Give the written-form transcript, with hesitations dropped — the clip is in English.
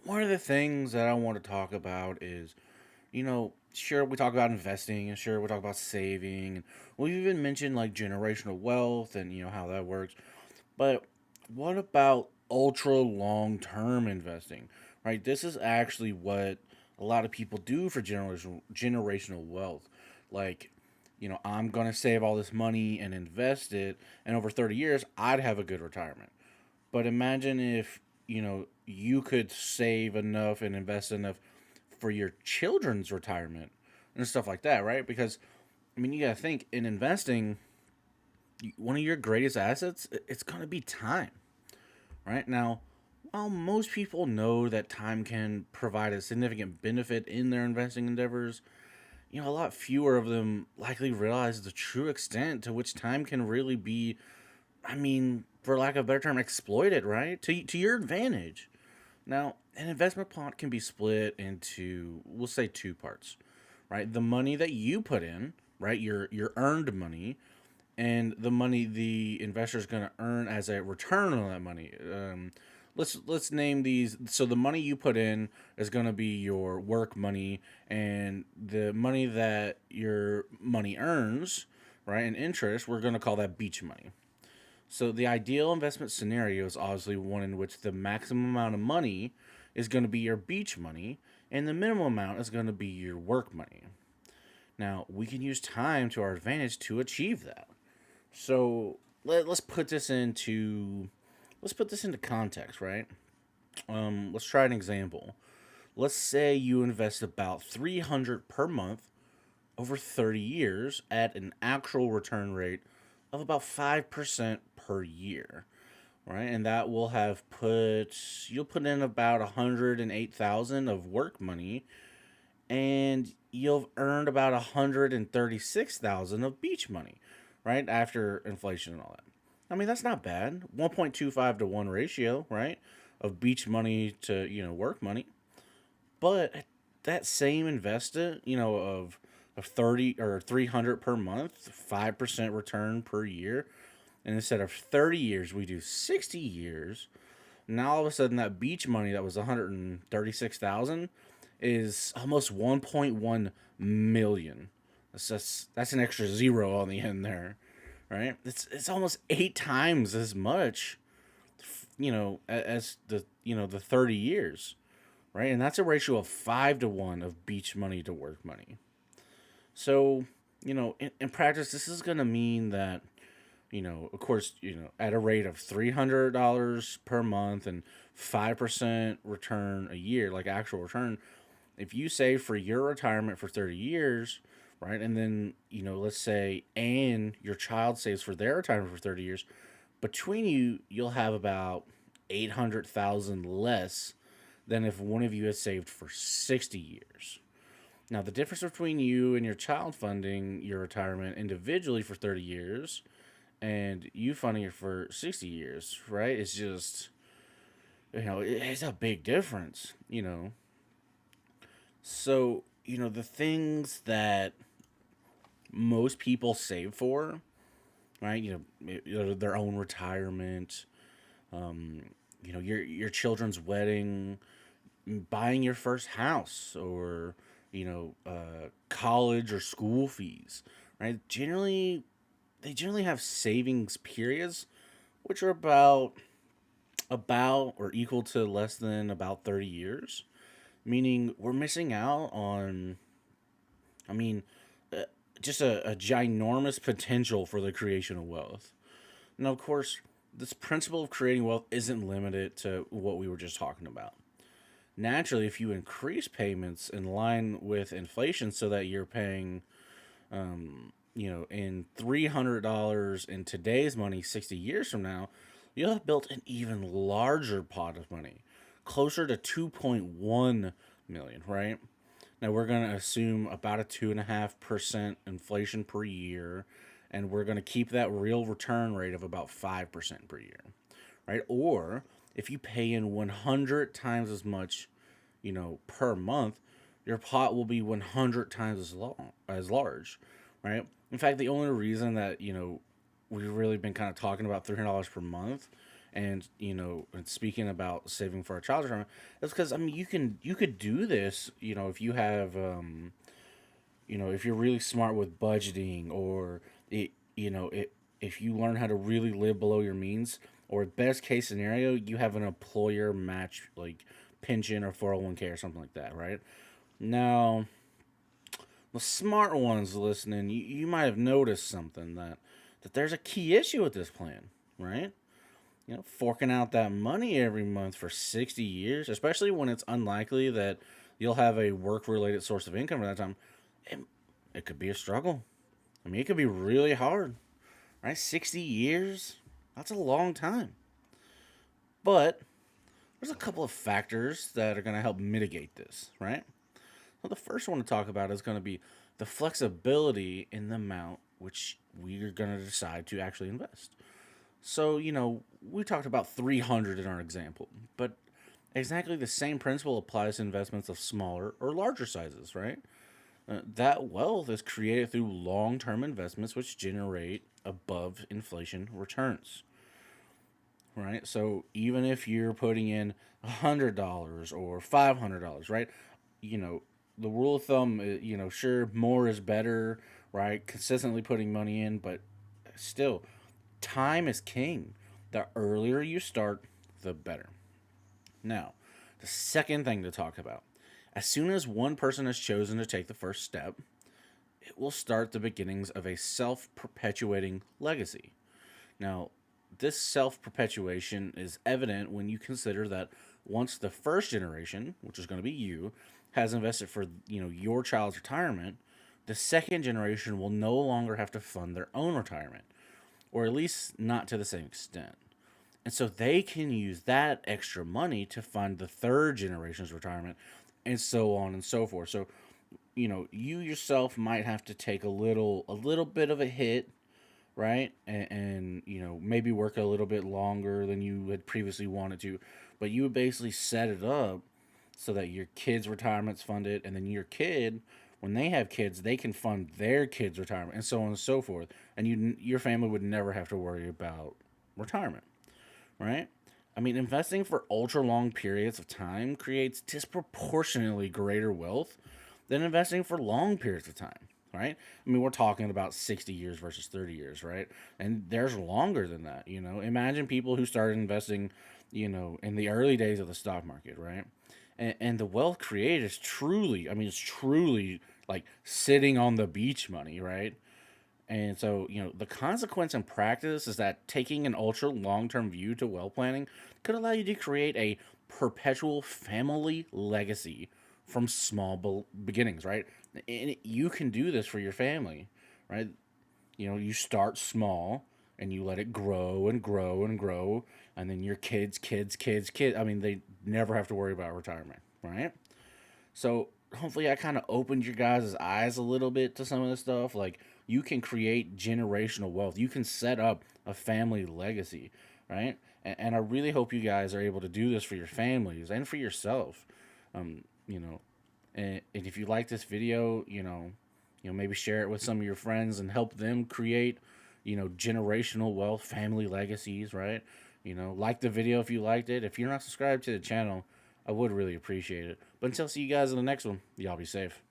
One of the things that I want to talk about is, sure, we talk about investing and sure, we talk about saving. And we've even mentioned like generational wealth and, how that works. But what about ultra long term investing, right? This is actually what a lot of people do for generational wealth. Like, I'm going to save all this money and invest it, and over 30 years, I'd have a good retirement. But imagine if, you could save enough and invest enough for your children's retirement and stuff like that, right? Because, you got to think in investing, one of your greatest assets, it's going to be time, right? Now, while most people know that time can provide a significant benefit in their investing endeavors, a lot fewer of them likely realize the true extent to which time can really be, for lack of a better term, exploited, right? To your advantage. Now, an investment pot can be split into, we'll say, two parts, right? The money that you put in, right? Your earned money, and the money the investor is going to earn as a return on that money. Let's name these. So the money you put in is going to be your work money, and the money that your money earns, right, and interest, we're going to call that beach money. So the ideal investment scenario is obviously one in which the maximum amount of money is going to be your beach money, and the minimum amount is going to be your work money. Now we can use time to our advantage to achieve that. So let's put this into context, right? Let's try an example. Let's say you invest about 300 per month over 30 years at an actual return rate of about 5% per year, right? And that will have you'll put in about 108,000 of work money, and you've earned about 136,000 of beach money, right? After inflation and all that. That's not bad. 1.25 to 1 ratio, right? Of beach money to, work money. But that same investor, of 30 or 300 per month, 5% return per year, and instead of 30 years, we do 60 years. Now all of a sudden that beach money that was 136,000 is almost 1.1 million. That's an extra zero on the end there, right? It's almost 8 times as much, as the 30 years, right? And that's a ratio of 5 to 1 of beach money to work money. So, in practice, this is going to mean that, of course, at a rate of $300 per month and 5% return a year, like actual return, if you save for your retirement for 30 years, right, and then, let's say, and your child saves for their retirement for 30 years, between you, you'll have about 800,000 less than if one of you had saved for 60 years. Now, the difference between you and your child funding your retirement individually for 30 years and you funding it for 60 years, right? It's just, it's a big difference, So, the things that most people save for, right? Their own retirement, your children's wedding, buying your first house, or college or school fees, right? They generally have savings periods, which are about or equal to less than about 30 years, meaning we're missing out on, I mean, uh, just a ginormous potential for the creation of wealth. Now, of course, this principle of creating wealth isn't limited to what we were just talking about. Naturally, if you increase payments in line with inflation so that you're paying, in $300 in today's money 60 years from now, you'll have built an even larger pot of money, closer to 2.1 million, right? Now we're going to assume about a 2.5% inflation per year, and we're going to keep that real return rate of about 5% per year, right? Or if you pay in 100 times as much, per month, your pot will be 100 times as large, right? In fact, the only reason that, we've really been kind of talking about $300 per month And and speaking about saving for a child's retirement, that's because I mean you could do this. If you have if you're really smart with budgeting, or it you know it if you learn how to really live below your means, or best case scenario, you have an employer match like pension or 401k or something like that, right? Now, the smart ones listening, you might have noticed something that there's a key issue with this plan, right? Forking out that money every month for 60 years, especially when it's unlikely that you'll have a work related source of income at that time, it, it could be a struggle. I mean, it could be really hard, right? 60 years, that's a long time. But there's a couple of factors that are going to help mitigate this, right? Well, the first one to talk about is going to be the flexibility in the amount which we are going to decide to actually invest. So, we talked about 300 in our example, but exactly the same principle applies to investments of smaller or larger sizes, right? That wealth is created through long term investments which generate above inflation returns, right? So, even if you're putting in $100 or $500, right? You know, the rule of thumb, sure, more is better, right? Consistently putting money in, but still, time is king. The earlier you start, the better. Now, the second thing to talk about, as soon as one person has chosen to take the first step, it will start the beginnings of a self perpetuating legacy. Now, this self perpetuation is evident when you consider that once the first generation, which is going to be you, has invested for your child's retirement, the second generation will no longer have to fund their own retirement, or at least not to the same extent. And so they can use that extra money to fund the third generation's retirement, and so on and so forth. So, you yourself might have to take a little bit of a hit, right? And maybe work a little bit longer than you had previously wanted to, but you would basically set it up so that your kids' retirement's funded, and then your kid, when they have kids, they can fund their kids' retirement, and so on and so forth. And your family would never have to worry about retirement, right? I mean, investing for ultra long periods of time creates disproportionately greater wealth than investing for long periods of time, right? I mean, we're talking about 60 years versus 30 years, right? And there's longer than that, Imagine people who started investing, in the early days of the stock market, right? And the wealth created is truly, I mean, it's truly like sitting on the beach money, right? And so, the consequence in practice is that taking an ultra long term view to wealth planning could allow you to create a perpetual family legacy from small beginnings, right? And you can do this for your family, right? You start small and you let it grow and grow and grow. And then your kids, I mean, they never have to worry about retirement, right? So hopefully I kind of opened your guys' eyes a little bit to some of this stuff. Like, you can create generational wealth. You can set up a family legacy, right? And I really hope you guys are able to do this for your families and for yourself. Um, you know, and if you like this video, maybe share it with some of your friends and help them create, generational wealth, family legacies, right? Like the video if you liked it. If you're not subscribed to the channel, I would really appreciate it. But until I see you guys in the next one, y'all be safe.